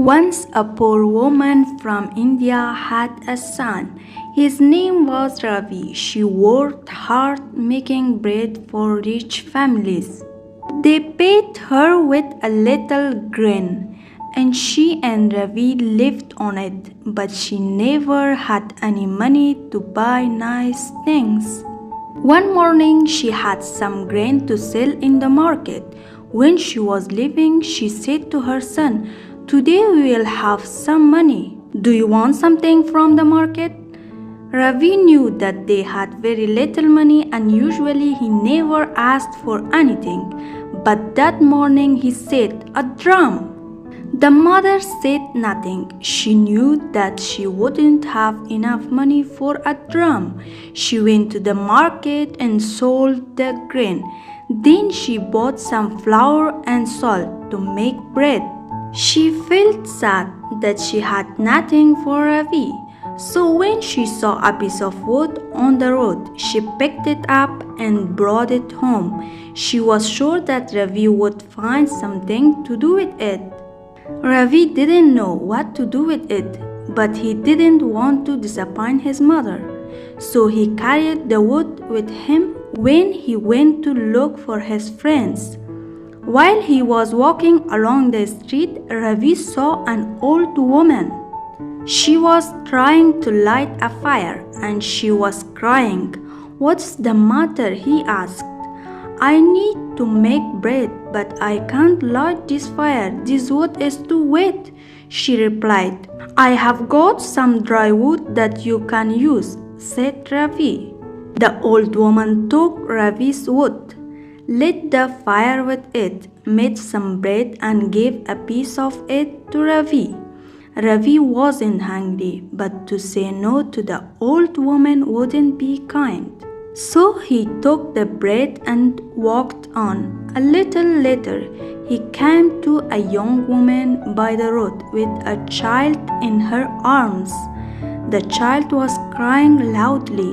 Once a poor woman from India had a son. His name was Ravi. She worked hard making bread for rich families. They paid her with a little grain, and she and Ravi lived on it, but she never had any money to buy nice things. One morning she had some grain to sell in the market. When she was leaving, she said to her son, "Today we will have some money. Do you want something from the market?" Ravi knew that they had very little money and usually he never asked for anything. But that morning he said, "A drum." The mother said nothing. She knew that she wouldn't have enough money for a drum. She went to the market and sold the grain. Then she bought some flour and salt to make bread. She felt sad that she had nothing for Ravi. So when she saw a piece of wood on the road, she picked it up and brought it home. She was sure that Ravi would find something to do with it. Ravi didn't know what to do with it, but he didn't want to disappoint his mother. So he carried the wood with him when he went to look for his friends. While he was walking along the street, Ravi saw an old woman. She was trying to light a fire and she was crying. "What's the matter?" he asked. "I need to make bread, but I can't light this fire. This wood is too wet," she replied. "I have got some dry wood that you can use," said Ravi. The old woman took Ravi's wood, lit the fire with it, made some bread and gave a piece of it to Ravi. Ravi wasn't hungry, but to say no to the old woman wouldn't be kind. So he took the bread and walked on. A little later, he came to a young woman by the road with a child in her arms. The child was crying loudly.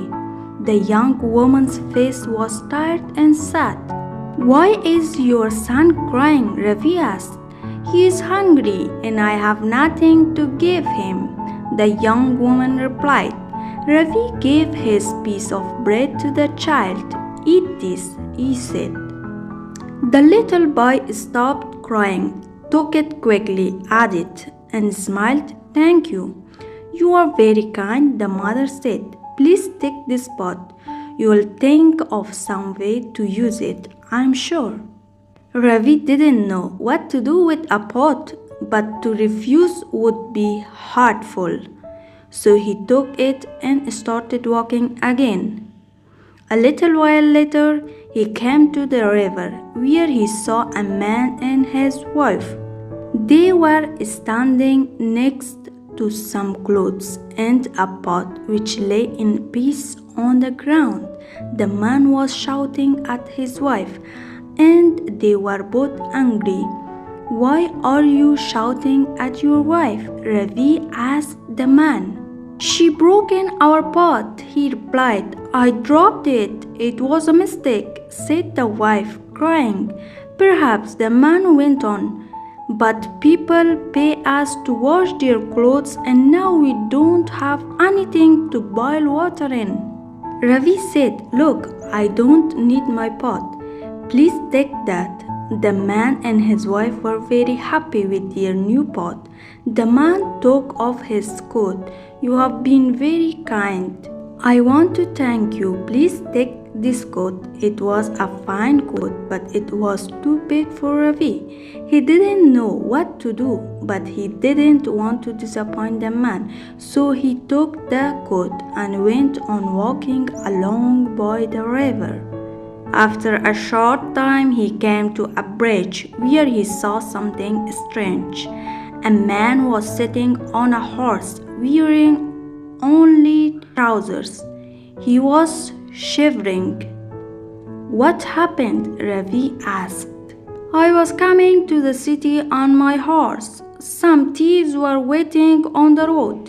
The young woman's face was tired and sad. "Why is your son crying?" Ravi asked. "He is hungry and I have nothing to give him," the young woman replied. Ravi gave his piece of bread to the child. "Eat this," he said. The little boy stopped crying, took it quickly, ate it, and smiled. "Thank you. You are very kind," the mother said. "Please take this pot. You will think of some way to use it, I'm sure." Ravi didn't know what to do with a pot, but to refuse would be hurtful. So he took it and started walking again. A little while later, he came to the river, where he saw a man and his wife. They were standing next to some clothes and a pot which lay in peace on the ground. The man was shouting at his wife, and they were both angry. "Why are you shouting at your wife?" Ravi asked the man. "She broke in our pot," he replied. "I dropped it. It was a mistake," said the wife, crying. "Perhaps," the man went on, "but people pay us to wash their clothes and now we don't have anything to boil water in." Ravi said, "Look, I don't need my pot. Please take that." The man and his wife were very happy with their new pot. The man took off his coat. "You have been very kind. I want to thank you. Please take this coat." It was a fine coat, but it was too big for Ravi. He didn't know what to do, but he didn't want to disappoint the man. So he took the coat and went on walking along by the river. After a short time, he came to a bridge where he saw something strange. A man was sitting on a horse, wearing only trousers. He was shivering. "What happened?" Ravi asked. "I was coming to the city on my horse. Some thieves were waiting on the road.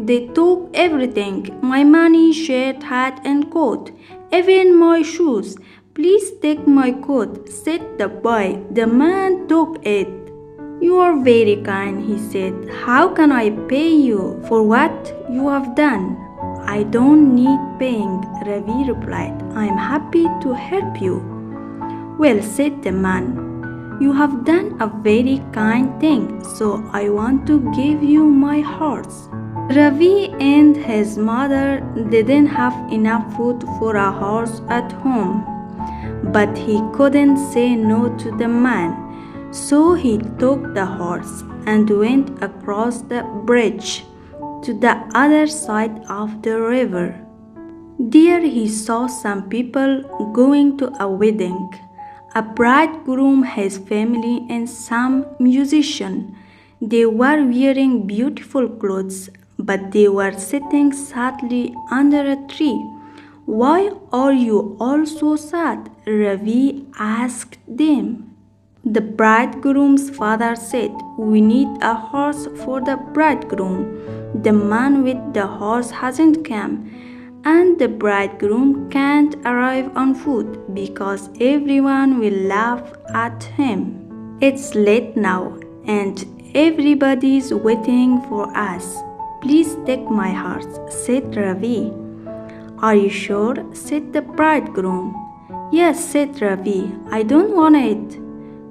They took everything, my money, shirt, hat, and coat, even my shoes. Please take my coat," said the boy. The man took it. You are very kind, he said. How can I pay you for what you have done? I don't need paying, Ravi replied. I am happy to help you. Well, said the man, you have done a very kind thing, so I want to give you my horse. Ravi and his mother didn't have enough food for a horse at home, but he couldn't say no to the man. So he took the horse and went across the bridge to the other side of the river. There he saw some people going to a wedding, a bridegroom, his family, and some musicians. They were wearing beautiful clothes, but they were sitting sadly under a tree. Why are you all so sad? Ravi asked them. The bridegroom's father said, We need a horse for the bridegroom. The man with the horse hasn't come, and the bridegroom can't arrive on foot because everyone will laugh at him. It's late now, and everybody's waiting for us. Please take my horse, said Ravi. Are you sure? Said the bridegroom. Yes, said Ravi. I don't want it.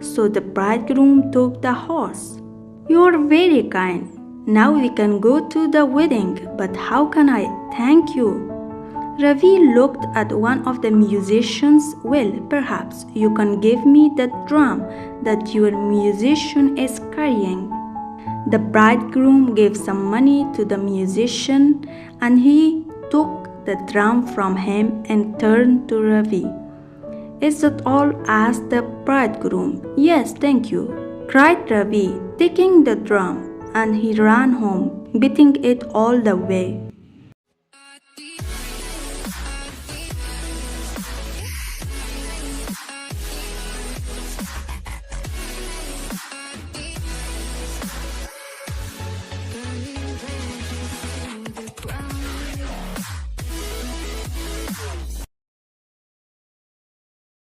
So the bridegroom took the horse. You are very kind. Now we can go to the wedding, but how can I thank you? Ravi looked at one of the musicians. Well, perhaps you can give me the drum that your musician is carrying. The bridegroom gave some money to the musician, and he took the drum from him and turned to Ravi. Is that all? Asked the bridegroom. Yes, thank you, cried Ravi, taking the drum, and he ran home, beating it all the way.